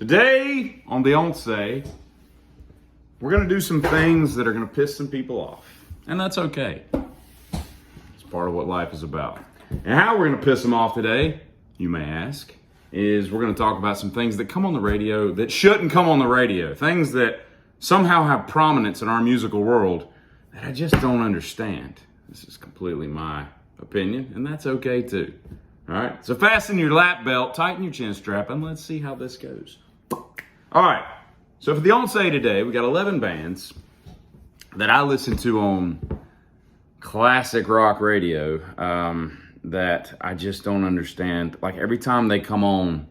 Today on the Once, we're going to do some things that are going to piss some people off. And that's okay. It's part of what life is about. And how we're going to piss them off today, you may ask, is we're going to talk about some things that come on the radio that shouldn't come on the radio. Things that somehow have prominence in our musical world that I just don't understand. This is completely my opinion, and that's okay too. All right, so fasten your lap belt, tighten your chin strap, and let's see how this goes. All right, so for the Once today, we got 11 bands that I listen to on classic rock radio that I just don't understand. Like every time they come on,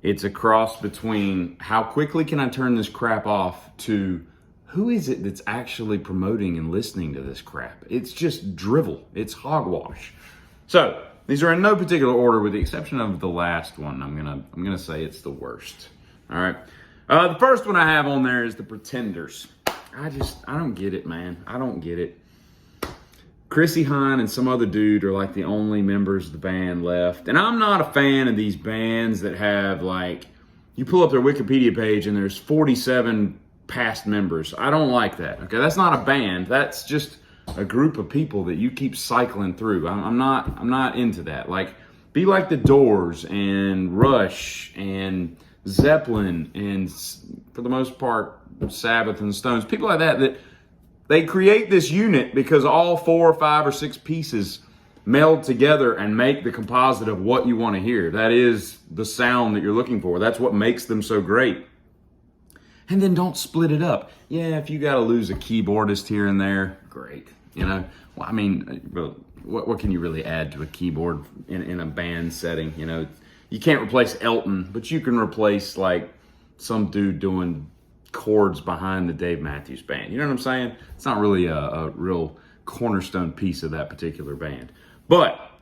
it's a cross between how quickly can I turn this crap off to who is it that's actually promoting and listening to this crap? It's just drivel. It's hogwash. So these are in no particular order, with the exception of the last one. I'm gonna say it's the worst. All right. The first one I have on there is the Pretenders. I don't get it, man. I don't get it. Chrissy Hine and some other dude are like the only members of the band left. And I'm not a fan of these bands that have, like, you pull up their Wikipedia page and there's 47 past members. I don't like that. Okay, that's not a band. That's just a group of people that you keep cycling through. I'm not into that. Like, be like the Doors and Rush and Zeppelin and, for the most part, Sabbath and Stones. People like that they create this unit because all 4 or 5 or 6 pieces meld together and make the composite of what you want to hear. That is the sound that you're looking for. That's what makes them so great. And then don't split it up. Yeah, if you got to lose a keyboardist here and there, great. You know, well, I mean, what can you really add to a keyboard in a band setting? You know, you can't replace Elton, but you can replace like some dude doing chords behind the Dave Matthews Band. You know what I'm saying? It's not really a real cornerstone piece of that particular band. But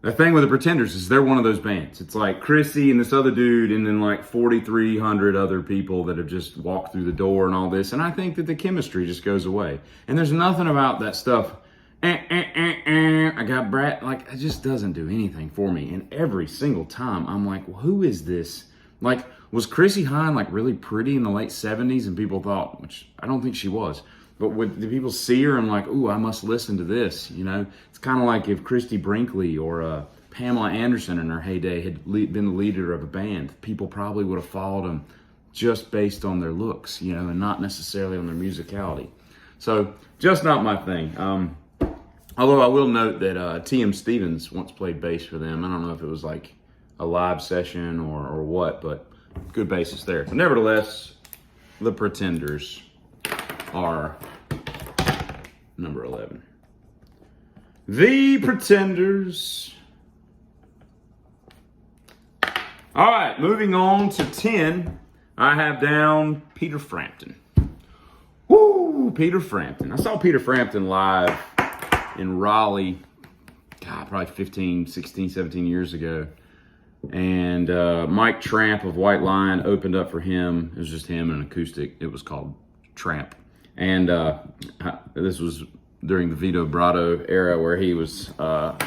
the thing with the Pretenders is they're one of those bands. It's like Chrissy and this other dude and then like 4,300 other people that have just walked through the door and all this. And I think that the chemistry just goes away. And there's nothing about that stuff. I got Brad. Like, it just doesn't do anything for me. And every single time I'm like, well, who is this? Like, was Chrissy Hine like really pretty in the late 70s and people thought, which I don't think she was, but would the people see her and like, ooh, I must listen to this, you know? It's kind of like if Christy Brinkley or Pamela Anderson in her heyday had been the leader of a band, people probably would have followed them just based on their looks, you know, and not necessarily on their musicality. So just not my thing. Although I will note that T.M. Stevens once played bass for them. I don't know if it was like a live session or what, but good bassist there. But nevertheless, the Pretenders are number 11. The Pretenders. All right, moving on to 10, I have down Peter Frampton. Woo, Peter Frampton. I saw Peter Frampton live in Raleigh, probably 15, 16, 17 years ago. And Mike Tramp of White Lion opened up for him. It was just him and an acoustic. It was called Tramp. And this was during the Vito Brato era where he was out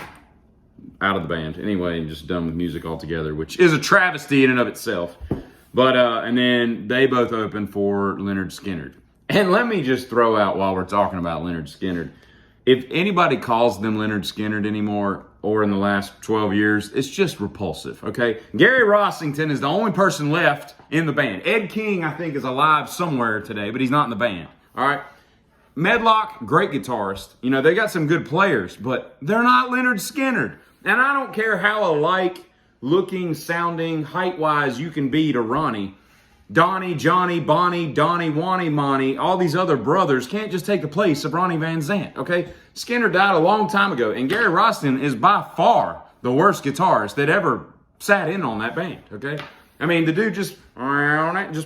of the band. Anyway, just done with music altogether, which is a travesty in and of itself. But and then they both opened for Lynyrd Skynyrd. And let me just throw out while we're talking about Lynyrd Skynyrd, if anybody calls them Lynyrd Skynyrd anymore, or in the last 12 years, it's just repulsive, okay? Gary Rossington is the only person left in the band. Ed King, I think, is alive somewhere today, but he's not in the band, all right? Medlock, great guitarist. You know, they got some good players, but they're not Lynyrd Skynyrd. And I don't care how alike looking, sounding, height-wise you can be to Ronnie. Donnie, Johnny, Bonnie, Donnie, Wani, Monty, all these other brothers can't just take the place of Ronnie Van Zant, okay? Skinner died a long time ago, and Gary Rossington is by far the worst guitarist that ever sat in on that band, okay? I mean, the dude just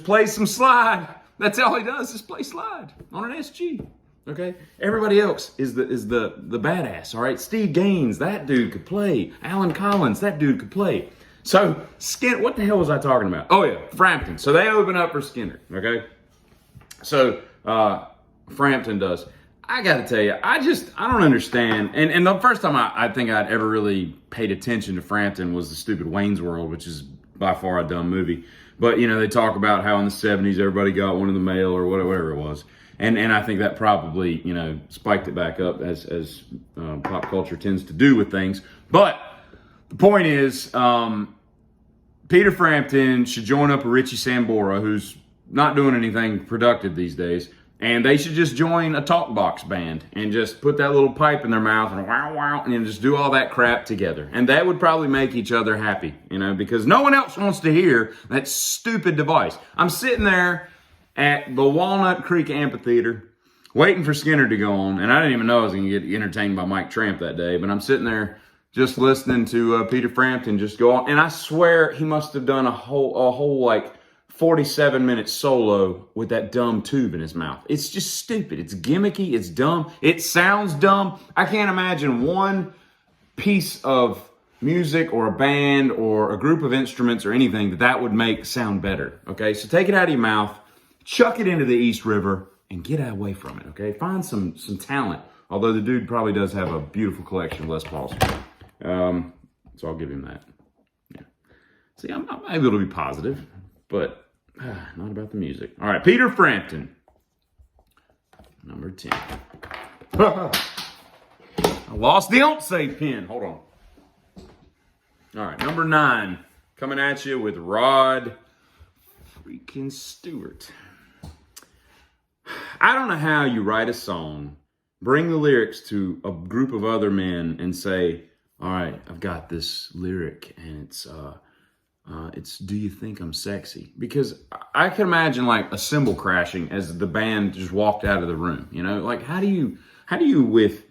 plays some slide. That's all he does, is play slide on an SG, okay? Everybody else is the badass, all right? Steve Gaines, that dude could play. Alan Collins, that dude could play. So, what the hell was I talking about? Oh, yeah, Frampton. So, they open up for Skynyrd, okay? So, Frampton does. I got to tell you, I don't understand. And the first time I think I'd ever really paid attention to Frampton was the stupid Wayne's World, which is by far a dumb movie. But, you know, they talk about how in the 70s everybody got one in the mail or whatever it was. And I think that probably, you know, spiked it back up as pop culture tends to do with things. But the point is, Peter Frampton should join up with Richie Sambora, who's not doing anything productive these days. And they should just join a talk box band and just put that little pipe in their mouth and wow, wow, and just do all that crap together. And that would probably make each other happy, you know, because no one else wants to hear that stupid device. I'm sitting there at the Walnut Creek Amphitheater waiting for Skinner to go on, and I didn't even know I was going to get entertained by Mike Tramp that day, but I'm sitting there just listening to Peter Frampton just go on, and I swear he must have done a whole like 47-minute solo with that dumb tube in his mouth. It's just stupid. It's gimmicky. It's dumb. It sounds dumb. I can't imagine one piece of music or a band or a group of instruments or anything that would make sound better. Okay, so take it out of your mouth, chuck it into the East River, and get away from it. Okay, find some talent. Although the dude probably does have a beautiful collection of Les Pauls. So I'll give him that. Yeah. See, I'm able to be positive, but not about the music. All right, Peter Frampton, number 10. I lost the don't say pin. Hold on. All right, number 9, coming at you with Rod freaking Stewart. I don't know how you write a song, bring the lyrics to a group of other men, and say, all right, I've got this lyric, and it's do you think I'm sexy? Because I can imagine like a cymbal crashing as the band just walked out of the room. You know, like how do you with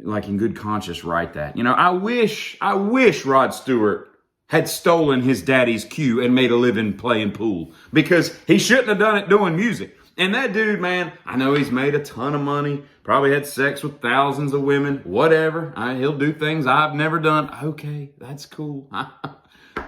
like in good conscience write that? You know, I wish Rod Stewart had stolen his daddy's cue and made a living playing pool, because he shouldn't have done it doing music. And that dude, man, I know he's made a ton of money, probably had sex with thousands of women, whatever. He'll do things I've never done. Okay, that's cool.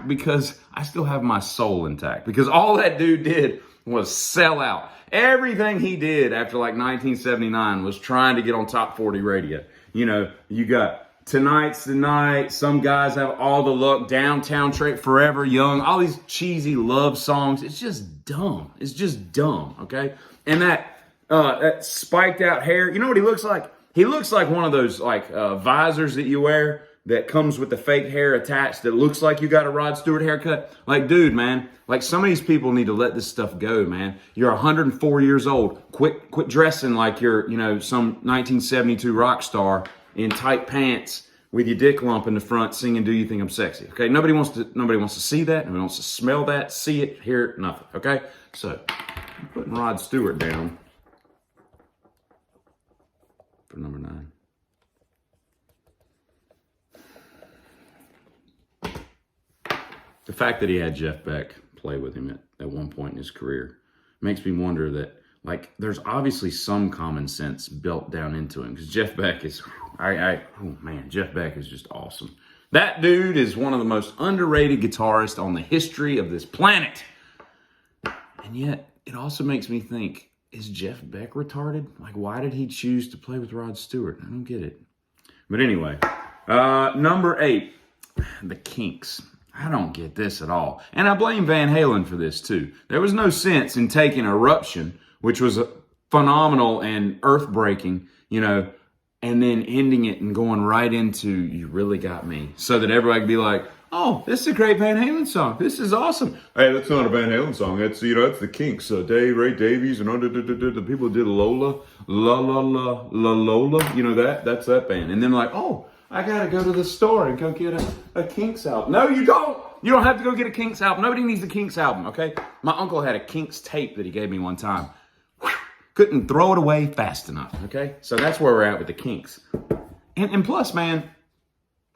Because I still have my soul intact. Because all that dude did was sell out. Everything he did after like 1979 was trying to get on top 40 radio. You know, you got Tonight's the Night, Some Guys Have All the Luck, Downtown Trade, Forever Young, all these cheesy love songs. It's just dumb. It's just dumb, okay? And that spiked out hair, you know what he looks like? He looks like one of those like visors that you wear that comes with the fake hair attached that looks like you got a Rod Stewart haircut. Like, dude, man, like some of these people need to let this stuff go, man. You're 104 years old. Quit dressing like you're, you know, some 1972 rock star in tight pants with your dick lump in the front singing Do You Think I'm Sexy? Okay, nobody wants to see that. Nobody wants to smell that, see it, hear it, nothing. Okay, so I'm putting Rod Stewart down for number 9. The fact that he had Jeff Beck play with him at one point in his career makes me wonder that, like, there's obviously some common sense built down into him. Because Jeff Beck is, oh man, Jeff Beck is just awesome. That dude is one of the most underrated guitarists on the history of this planet. And yet, it also makes me think, is Jeff Beck retarded? Like, why did he choose to play with Rod Stewart? I don't get it. But anyway, number 8, the Kinks. I don't get this at all. And I blame Van Halen for this too. There was no sense in taking Eruption, which was phenomenal and earth-breaking, you know, and then ending it and going right into You Really Got Me, so that everybody could be like, oh, this is a great Van Halen song. This is awesome. Hey, that's not a Van Halen song. That's, you know, that's the Kinks. Ray Davies and the people who did Lola, La La La La Lola. You know that's that band. And then like, oh, I gotta go to the store and go get a Kinks album. No, you don't. You don't have to go get a Kinks album. Nobody needs a Kinks album, okay? My uncle had a Kinks tape that he gave me one time. Couldn't throw it away fast enough, okay? So that's where we're at with the Kinks. And plus, man,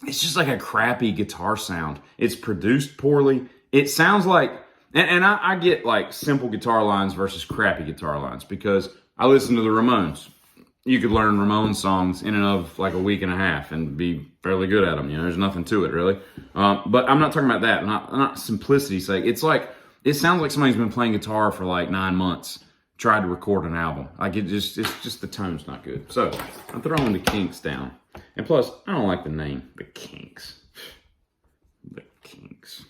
it's just like a crappy guitar sound. It's produced poorly. It sounds like, and I get like simple guitar lines versus crappy guitar lines because I listen to the Ramones. You could learn Ramones songs in and of like a week and a half and be fairly good at them. You know, there's nothing to it really. But I'm not talking about that. Not simplicity's sake. It's like, it sounds like somebody's been playing guitar for like 9 months, tried to record an album. Like it's just the tone's not good. So I'm throwing the Kinks down. And plus, I don't like the name, the Kinks. The Kinks.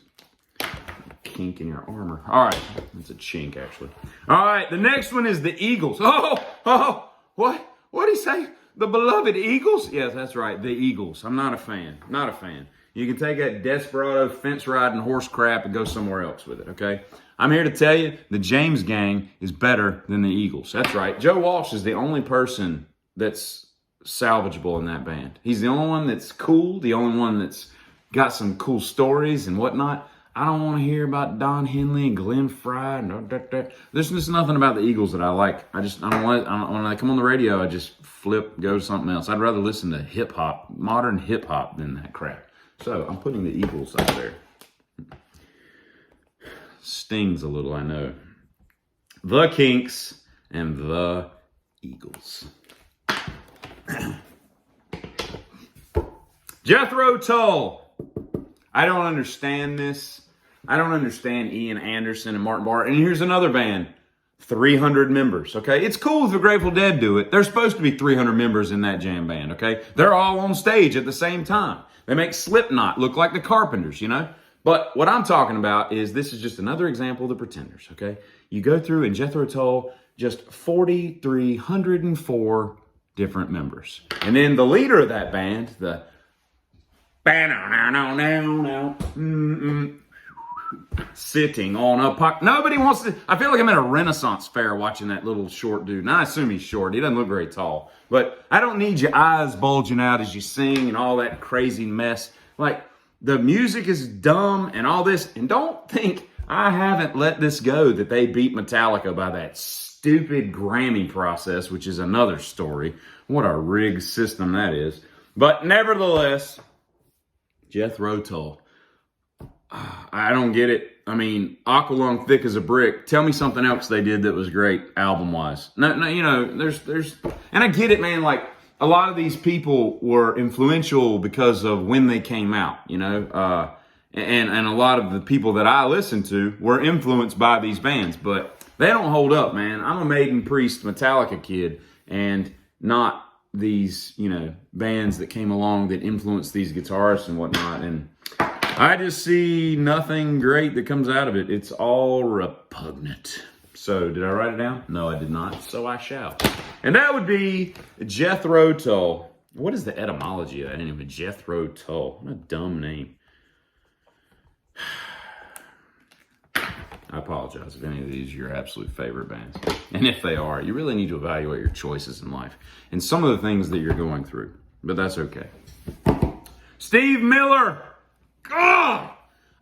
kink in your armor. All right, that's a chink, actually. All right, the next one is the Eagles. What did he say? The beloved Eagles? Yes, that's right, the Eagles. I'm not a fan, not a fan. You can take that desperado fence riding horse crap and go somewhere else with it, okay? I'm here to tell you the James Gang is better than the Eagles. That's right. Joe Walsh is the only person that's salvageable in that band. He's the only one that's cool, the only one that's got some cool stories and whatnot. I don't want to hear about Don Henley and Glenn Frey. There's just nothing about the Eagles that I like. I don't want it. When I come on the radio, I just go to something else. I'd rather listen to hip hop, modern hip hop, than that crap. So I'm putting the Eagles out there. Stings a little, I know. The Kinks and the Eagles. Jethro Tull. I don't understand this. I don't understand Ian Anderson and Martin Barr. And here's another band. 300 members, okay? It's cool if the Grateful Dead do it. There's supposed to be 300 members in that jam band, okay? They're all on stage at the same time. They make Slipknot look like the Carpenters, you know? But what I'm talking about is this is just another example of the Pretenders, okay? You go through in Jethro Tull, just 4,304 different members. And then the leader of that band, the sitting on a puck. Nobody wants to. I feel like I'm at a Renaissance fair watching that little short dude. And I assume he's short. He doesn't look very tall. But I don't need your eyes bulging out as you sing and all that crazy mess. Like, the music is dumb and all this. And don't think I haven't let this go that they beat Metallica by that stupid Grammy process, which is another story. What a rigged system that is. But nevertheless, Jethro Tull. I don't get it. I mean, Aqualung Thick as a Brick. Tell me something else they did that was great album-wise. No, you know, there's, and I get it, man. Like, a lot of these people were influential because of when they came out, you know, and a lot of the people that I listen to were influenced by these bands, but they don't hold up, man. I'm a Maiden Priest Metallica kid, and not these, you know, bands that came along that influenced these guitarists and whatnot, and I just see nothing great that comes out of it. It's all repugnant. So, did I write it down? No, I did not. So I shall. And that would be Jethro Tull. What is the etymology of that name? Jethro Tull. What a dumb name. I apologize if any of these are your absolute favorite bands. And if they are, you really need to evaluate your choices in life and some of the things that you're going through. But that's okay. Steve Miller. God,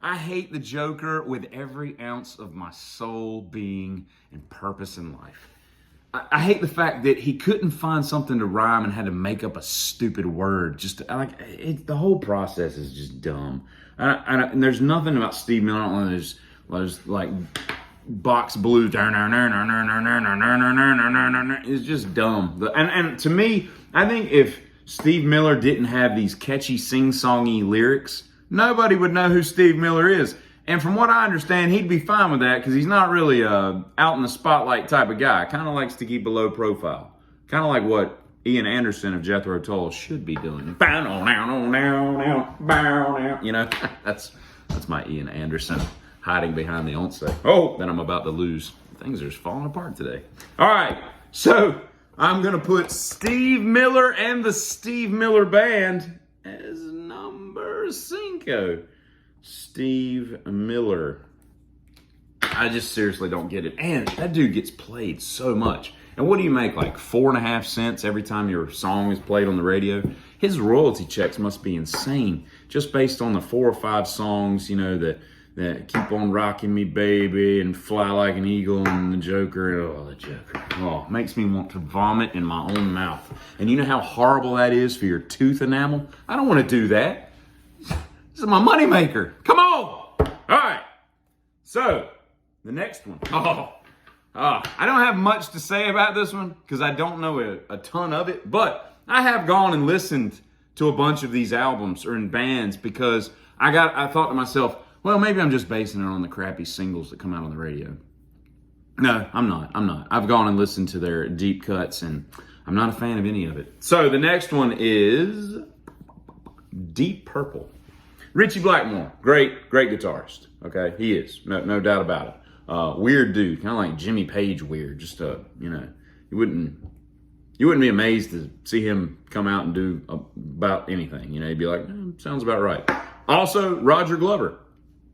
I hate the Joker with every ounce of my soul, being, and purpose in life. I hate the fact that he couldn't find something to rhyme and had to make up a stupid word. The whole process is just dumb. And there's nothing about Steve Miller. I don't know, there's like box blues. It's just dumb. And to me, I think if Steve Miller didn't have these catchy sing-songy lyrics, nobody would know who Steve Miller is. And from what I understand, he'd be fine with that because he's not really out in the spotlight type of guy. Kind of likes to keep a low profile. Kind of like what Ian Anderson of Jethro Tull should be doing. You know, that's my Ian Anderson hiding behind the once. Oh, then I'm about to lose. Things are just falling apart today. All right, so I'm going to put Steve Miller and the Steve Miller Band as number 5. Steve Miller. I just seriously don't get it. And that dude gets played so much. And what do you make, like 4.5 cents every time your song is played on the radio? His royalty checks must be insane, just based on the 4 or 5 songs, you know, that Keep On Rocking Me Baby and Fly Like an Eagle and the Joker. Oh, the Joker. Oh, makes me want to vomit in my own mouth. And you know how horrible that is for your tooth enamel? I don't want to do that. This is my moneymaker. Come on. All right. So, the next one. I don't have much to say about this one because I don't know a ton of it. But I have gone and listened to a bunch of these albums or in bands because I thought to myself, well, maybe I'm just basing it on the crappy singles that come out on the radio. No, I'm not. I've gone and listened to their deep cuts, and I'm not a fan of any of it. So the next one is Deep Purple. Richie Blackmore, great guitarist. Okay, he is, no doubt about it. Weird dude, kind of like Jimmy Page weird. Just you wouldn't be amazed to see him come out and do about anything. You'd be like, sounds about right. Also, Roger Glover,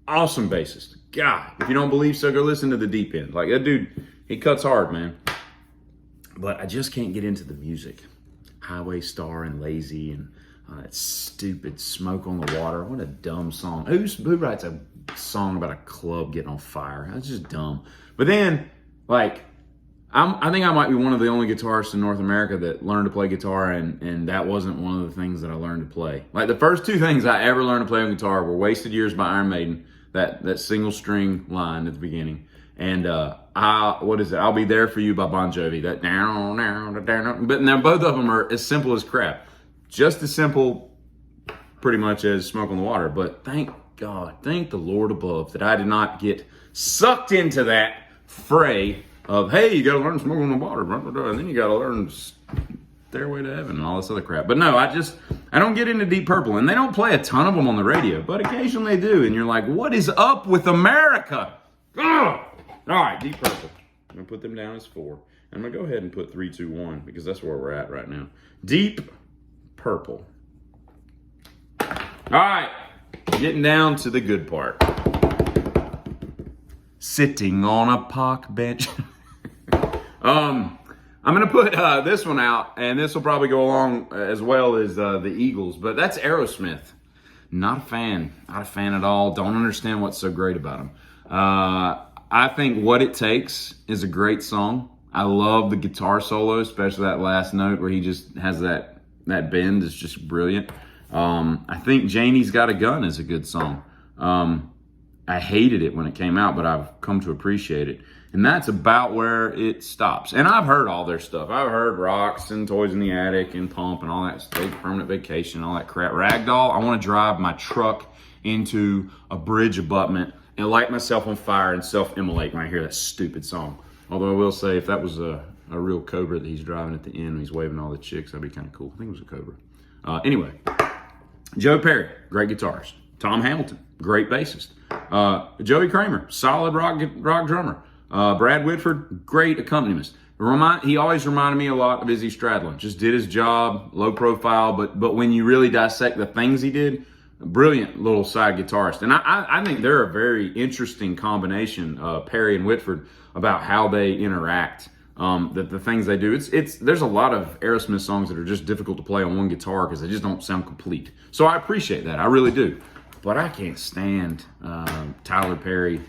awesome bassist. God, if you don't believe so, go listen to The Deep End. Like, that dude, he cuts hard, man. But I just can't get into the music. Highway Star and Lazy and that stupid Smoke on the Water. What a dumb song. Who writes a song about a club getting on fire? That's just dumb. But then, like, I think I might be one of the only guitarists in North America that learned to play guitar, and that wasn't one of the things that I learned to play. Like, the first two things I ever learned to play on guitar were Wasted Years by Iron Maiden, that single string line at the beginning, and I'll Be There For You by Bon Jovi. That down. But now both of them are as simple as crap. Just as simple, pretty much, as Smoke on the Water. But thank God, thank the Lord above that I did not get sucked into that fray of, hey, you got to learn Smoke on the Water, and then you got to learn Stairway to Heaven and all this other crap. But no, I don't get into Deep Purple, and they don't play a ton of them on the radio, but occasionally they do, and you're like, what is up with America? Ugh! All right, Deep Purple. I'm going to put them down as 4. I'm going to go ahead and put 3, 2, 1, because that's where we're at right now. Deep Purple. All right, getting down to the good part. Sitting on a park bench. I'm going to put this one out, and this will probably go along as well as the Eagles, but that's Aerosmith. Not a fan. Not a fan at all. Don't understand what's so great about them. I think What It Takes is a great song. I love the guitar solo, especially that last note where he just has that bend. It's just brilliant. I think Janie's Got a Gun is a good song. I hated it when it came out, but I've come to appreciate it. And that's about where it stops. And I've heard all their stuff. I've heard Rocks and Toys in the Attic and Pump and all that stuff, Permanent Vacation and all that crap. Ragdoll, I want to drive my truck into a bridge abutment and light myself on fire and self-immolate when I hear that stupid song. Although I will say, if that was a real Cobra that he's driving at the end and he's waving all the chicks, that'd be kind of cool. I think it was a Cobra. Anyway, Joe Perry, great guitarist. Tom Hamilton, great bassist. Joey Kramer, solid rock drummer. Brad Whitford, great accompanist. He always reminded me a lot of Izzy Stradlin. Just did his job, low profile, but when you really dissect the things he did, brilliant little side guitarist. And I think they're a very interesting combination, Perry and Whitford, about how they interact. The things they do. There's a lot of Aerosmith songs that are just difficult to play on one guitar because they just don't sound complete. So I appreciate that. I really do. But I can't stand Tyler Perry.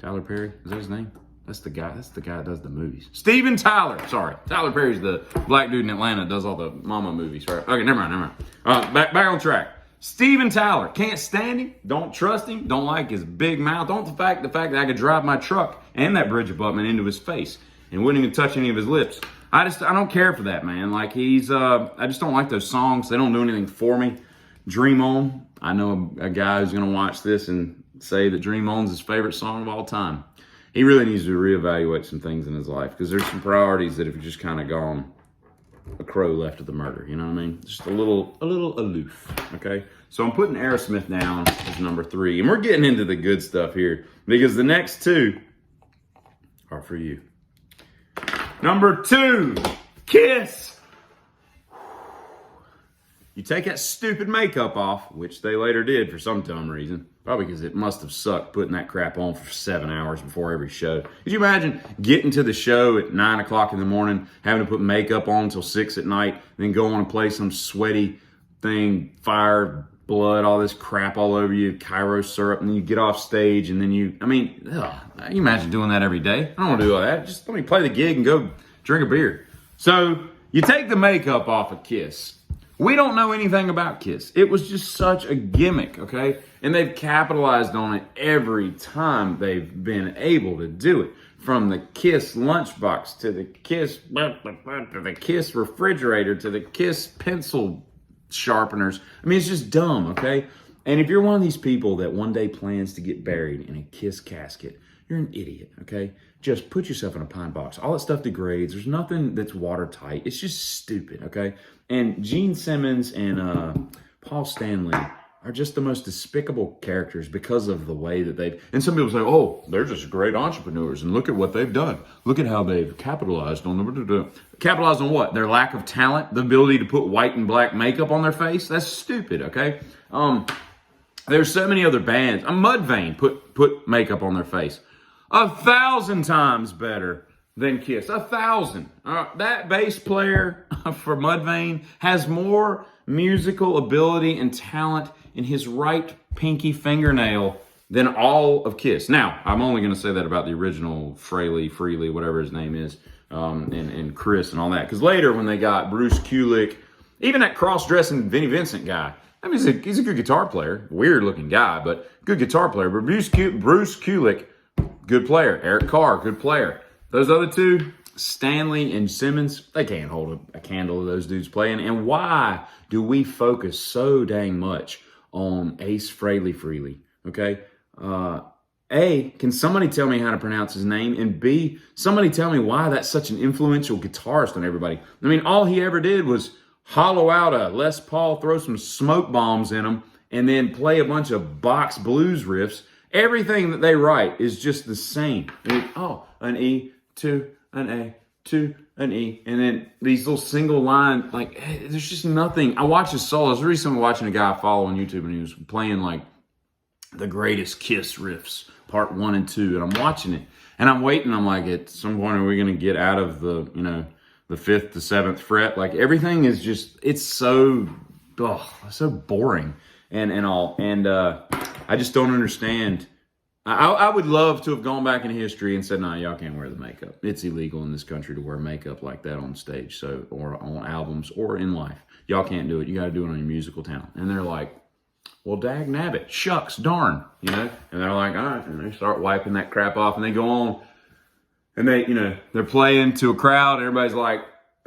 Tyler Perry? Is that his name? That's the guy that does the movies. Steven Tyler. Sorry. Tyler Perry's the black dude in Atlanta that does all the mama movies, right? Okay, never mind. Back on track. Steven Tyler. Can't stand him. Don't trust him. Don't like his big mouth. Don't the fact that I could drive my truck and that bridge abutment into his face and wouldn't even touch any of his lips. I don't care for that, man. Like, I just don't like those songs. They don't do anything for me. Dream On. I know a guy who's going to watch this and say that Dream On's his favorite song of all time. He really needs to reevaluate some things in his life because there's some priorities that have just kind of gone a crow left of the murder. You know what I mean? Just a little aloof. Okay. So I'm putting Aerosmith down as number 3, and we're getting into the good stuff here because the next 2 are for you. Number 2, Kiss. You take that stupid makeup off, which they later did for some dumb reason. Probably because it must have sucked putting that crap on for 7 hours before every show. Could you imagine getting to the show at 9 o'clock in the morning, having to put makeup on until 6 at night, then go on and play some sweaty thing, fire, blood, all this crap all over you, Cairo syrup, and then you get off stage, and then you imagine doing that every day? I don't want to do all that. Just let me play the gig and go drink a beer. So you take the makeup off of Kiss. We don't know anything about Kiss. It was just such a gimmick, okay? And they've capitalized on it every time they've been able to do it. From the Kiss lunchbox to the Kiss refrigerator to the Kiss pencil sharpeners. I mean, it's just dumb, okay? And if you're one of these people that one day plans to get buried in a Kiss casket, you're an idiot, okay? Just put yourself in a pine box. All that stuff degrades. There's nothing that's watertight. It's just stupid, okay? And Gene Simmons and Paul Stanley are just the most despicable characters because of the way that they've... And some people say, oh, they're just great entrepreneurs, and look at what they've done. Look at how they've capitalized on them. Capitalized on what? Their lack of talent? The ability to put white and black makeup on their face? That's stupid, okay? There's so many other bands. Mudvayne put makeup on their face. 1,000 times better than Kiss. 1,000. That bass player for Mudvayne has more musical ability and talent in his right pinky fingernail than all of Kiss. Now, I'm only going to say that about the original Freely, whatever his name is, and Chris and all that. Because later when they got Bruce Kulick, even that cross-dressing Vinnie Vincent guy, I mean, he's a good guitar player. Weird-looking guy, but good guitar player. But Bruce Kulick, good player. Eric Carr, good player. Those other two, Stanley and Simmons, they can't hold a candle to those dudes playing. And why do we focus so dang much on Ace Frehley? Okay? A, can somebody tell me how to pronounce his name? And B, somebody tell me why that's such an influential guitarist on everybody. I mean, all he ever did was hollow out a Les Paul, throw some smoke bombs in them, and then play a bunch of box blues riffs. Everything that they write is just the same. An E, to an A, to an E. And then these little single line, like, there's just nothing. I watched his solos. Recently watching a guy I follow on YouTube, and he was playing, like, the greatest Kiss riffs, part 1 and 2. And I'm watching it. And I'm waiting. I'm like, at some point, are we going to get out of the 5th to 7th fret? Like, everything is just, it's so boring and all. And I just don't understand. I would love to have gone back in history and said, no, y'all can't wear the makeup. It's illegal in this country to wear makeup like that on stage, or on albums, or in life. Y'all can't do it. You got to do it on your musical talent. And they're like, well, dag nabbit, shucks, darn, And they're like, all right. And they start wiping that crap off, and they go on. And they're playing to a crowd. And everybody's like,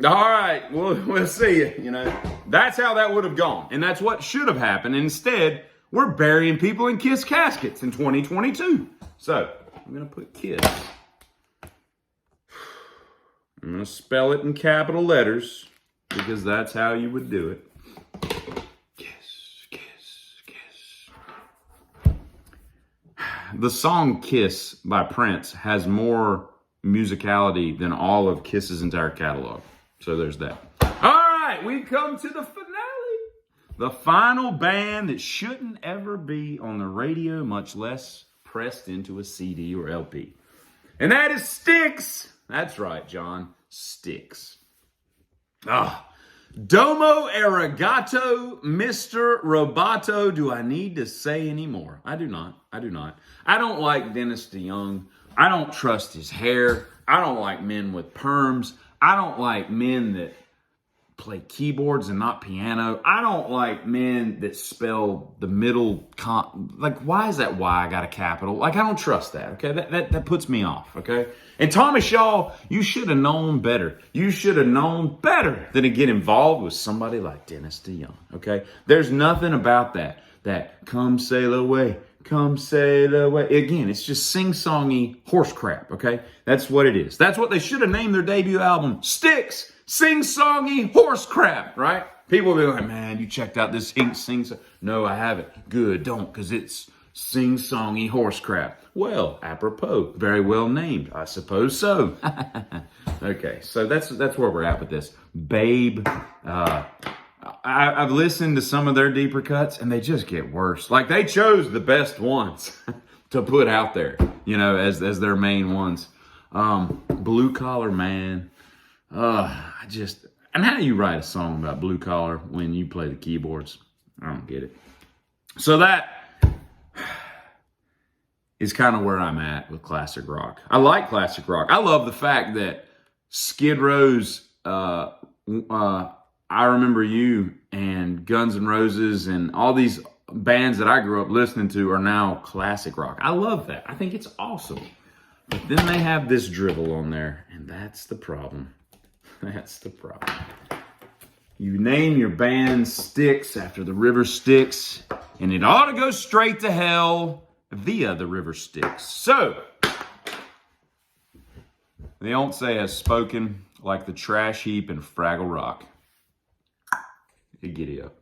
all right, we'll see you. That's how that would have gone. And that's what should have happened. Instead, we're burying people in Kiss caskets in 2022. So, I'm going to put Kiss. I'm going to spell it in capital letters because that's how you would do it. Kiss, Kiss, Kiss. The song Kiss by Prince has more musicality than all of Kiss's entire catalog. So there's that. All right, we've come to the finale. The final band that shouldn't ever be on the radio, much less pressed into a CD or LP. And that is Styx. That's right, John. Styx. Domo arigato, Mr. Roboto. Do I need to say any more? I do not. I don't like Dennis DeYoung. I don't trust his hair. I don't like men with perms. I don't like men that play keyboards and not piano. I don't like men that spell the middle why is that Y got a capital? Like, I don't trust that, okay? That puts me off, okay? And Tommy Shaw, you should have known better. You should have known better than to get involved with somebody like Dennis DeYoung, okay? There's nothing about that come sail away, come sail away. Again, it's just sing-songy horse crap, okay? That's what it is. That's what they should have named their debut album, Styx. Sing-songy horse crap, right? People will be like, man, you checked out this sing-song. No, I haven't. Good, don't, because it's sing-songy horse crap. Well, apropos, very well named. I suppose so. Okay, so that's where we're at with this. Babe, I've listened to some of their deeper cuts, and they just get worse. Like, they chose the best ones to put out there, as their main ones. Blue Collar Man. And how do you write a song about blue collar when you play the keyboards? I don't get it. So that is kind of where I'm at with classic rock. I like classic rock. I love the fact that Skid Row's I Remember You and Guns N' Roses and all these bands that I grew up listening to are now classic rock. I love that. I think it's awesome. But then they have this drivel on there, and that's the problem. That's the problem. You name your band Styx after the river Styx, and it ought to go straight to hell via the river Styx. So, the Once has spoken like the trash heap in Fraggle Rock. Giddy up.